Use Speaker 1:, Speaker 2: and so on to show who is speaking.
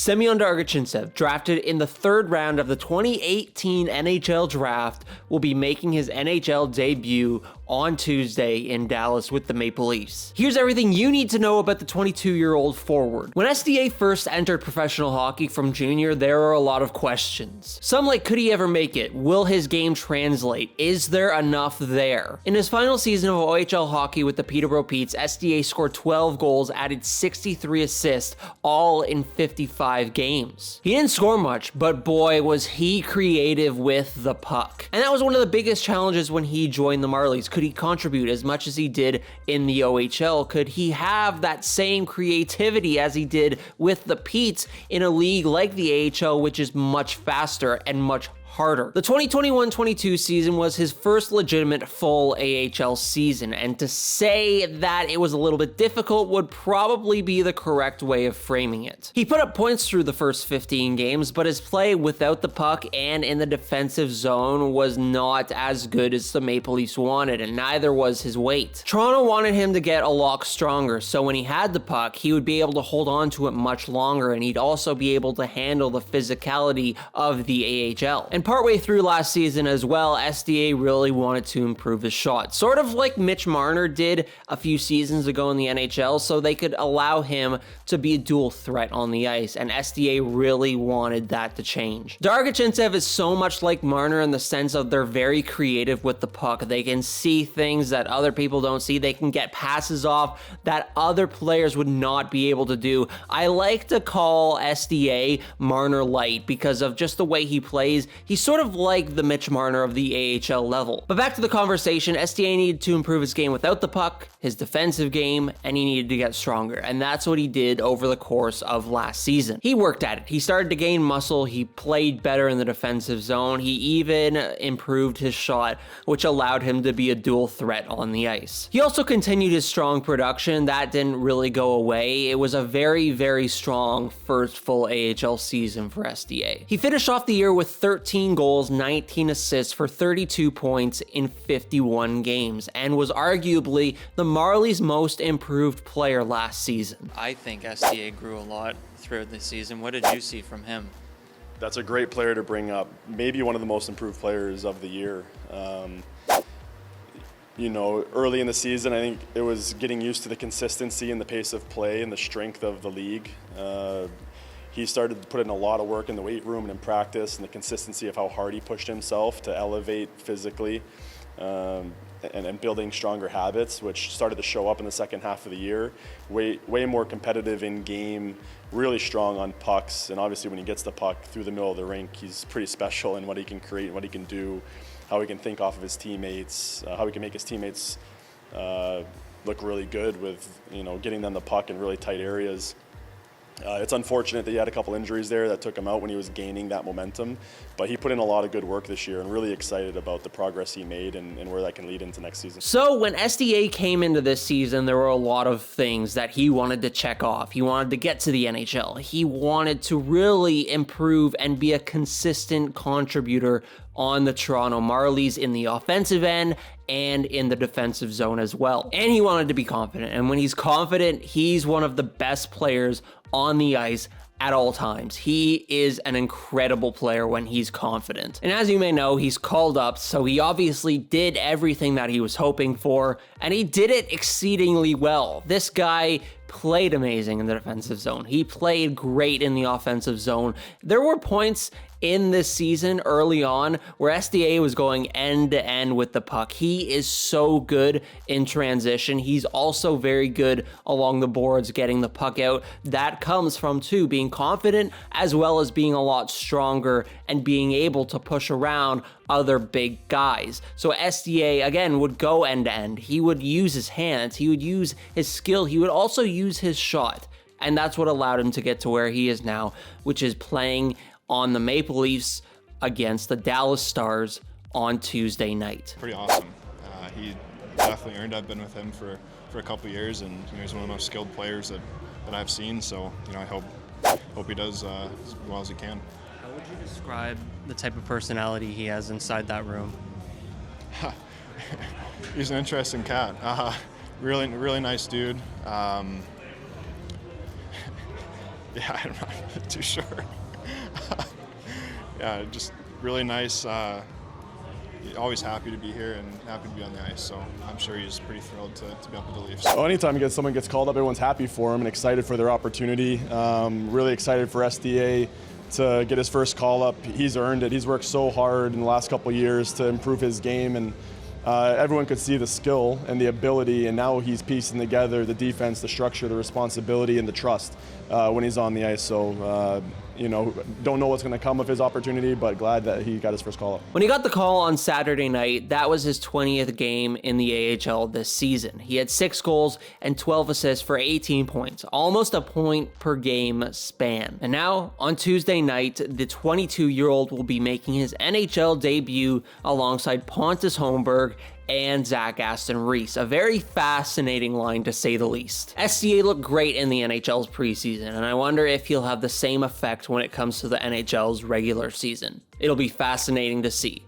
Speaker 1: Semyon Der-Arguchintsev, drafted in the 3rd round of the 2018 NHL Draft, will be making his NHL debut on Tuesday in Dallas with the Maple Leafs. Here's everything you need to know about the 22-year-old forward. When SDA first entered professional hockey from junior, there were a lot of questions. Some like, could he ever make it? Will his game translate? Is there enough there? In his final season of OHL hockey with the Peterborough Petes, SDA scored 12 goals, added 63 assists, all in 55 games. He didn't score much, but boy, was he creative with the puck. And that was one of the biggest challenges when he joined the Marlies. Could he contribute as much as he did in the OHL? Could he have that same creativity as he did with the Petes in a league like the AHL, which is much faster and much harder? The 2021-22 season was his first legitimate full AHL season, and to say that it was a little bit difficult would probably be the correct way of framing it. He put up points through the first 15 games, but his play without the puck and in the defensive zone was not as good as the Maple Leafs wanted, and neither was his weight. Toronto wanted him to get a lot stronger, so when he had the puck, he would be able to hold on to it much longer, and he'd also be able to handle the physicality of the AHL. And partway through last season as well, SDA really wanted to improve his shot, sort of like Mitch Marner did a few seasons ago in the NHL, so they could allow him to be a dual threat on the ice, and SDA really wanted that to change. Der-Arguchintsev is so much like Marner in the sense of they're very creative with the puck. They can see things that other people don't see. They can get passes off that other players would not be able to do. I like to call SDA Marner light because of just the way he plays. He's sort of like the Mitch Marner of the AHL level. But back to the conversation, SDA needed to improve his game without the puck, his defensive game, and he needed to get stronger. And that's what he did over the course of last season. He worked at it. He started to gain muscle. He played better in the defensive zone. He even improved his shot, which allowed him to be a dual threat on the ice. He also continued his strong production. That didn't really go away. It was a very, very strong first full AHL season for SDA. He finished off the year with 13 goals, 19 assists for 32 points in 51 games, and was arguably the Marlies' most improved player last season.
Speaker 2: I think SDA grew a lot throughout the season. What did you see from him?
Speaker 3: That's a great player to bring up. Maybe one of the most improved players of the year. Early in the season, I think it was getting used to the consistency and the pace of play and the strength of the league. He started to put in a lot of work in the weight room and in practice, and the consistency of how hard he pushed himself to elevate physically and building stronger habits, which started to show up in the second half of the year. Way more competitive in game, really strong on pucks, and obviously when he gets the puck through the middle of the rink, he's pretty special in what he can create and what he can do, how he can think off of his teammates, how he can make his teammates look really good with getting them the puck in really tight areas. It's unfortunate that he had a couple injuries there that took him out when he was gaining that momentum, but he put in a lot of good work this year and really excited about the progress he made and where that can lead into next season.
Speaker 1: So when SDA came into this season, there were a lot of things that he wanted to check off. He wanted to get to the NHL. He wanted to really improve and be a consistent contributor on the Toronto Marlies in the offensive end and in the defensive zone as well. And he wanted to be confident. And when he's confident, he's one of the best players on the ice at all times. He is an incredible player when he's confident. And as you may know, he's called up, so he obviously did everything that he was hoping for, and he did it exceedingly well. This guy played amazing in the defensive zone. He played great in the offensive zone. There were points in this season early on where SDA was going end to end with the puck. He is so good in transition. He's also very good along the boards getting the puck out. That comes from being confident as well as being a lot stronger and being able to push around other big guys. So SDA again would go end to end. He would use his hands, he would use his skill, he would also use his shot. And that's what allowed him to get to where he is now, which is playing on the Maple Leafs against the Dallas Stars on Tuesday night.
Speaker 4: Pretty awesome. He definitely earned. I've been with him for a couple of years, and he's one of the most skilled players that I've seen. So I hope he does as well as he can.
Speaker 2: How would you describe the type of personality he has inside that room?
Speaker 4: He's an interesting cat. Really nice dude. Yeah, I'm not too sure. Yeah, just really nice. Always happy to be here and happy to be on the ice, so I'm sure he's pretty thrilled to be up with the Leafs.
Speaker 3: Well, anytime someone gets called up, everyone's happy for him and excited for their opportunity. Really excited for SDA to get his first call up. He's earned it. He's worked so hard in the last couple of years to improve his game, and everyone could see the skill and the ability, and now he's piecing together the defense, the structure, the responsibility, and the trust when he's on the ice. So, don't know what's going to come of his opportunity, but glad that he got his first call up.
Speaker 1: When he got the call on Saturday night, that was his 20th game in the AHL this season. He had 6 goals and 12 assists for 18 points, almost a point per game span. And now, on Tuesday night, the 22-year-old will be making his NHL debut alongside Pontus Holmberg and Zach Aston Reese. A very fascinating line, to say the least. SDA looked great in the NHL's preseason, and I wonder if he'll have the same effect when it comes to the NHL's regular season. It'll be fascinating to see.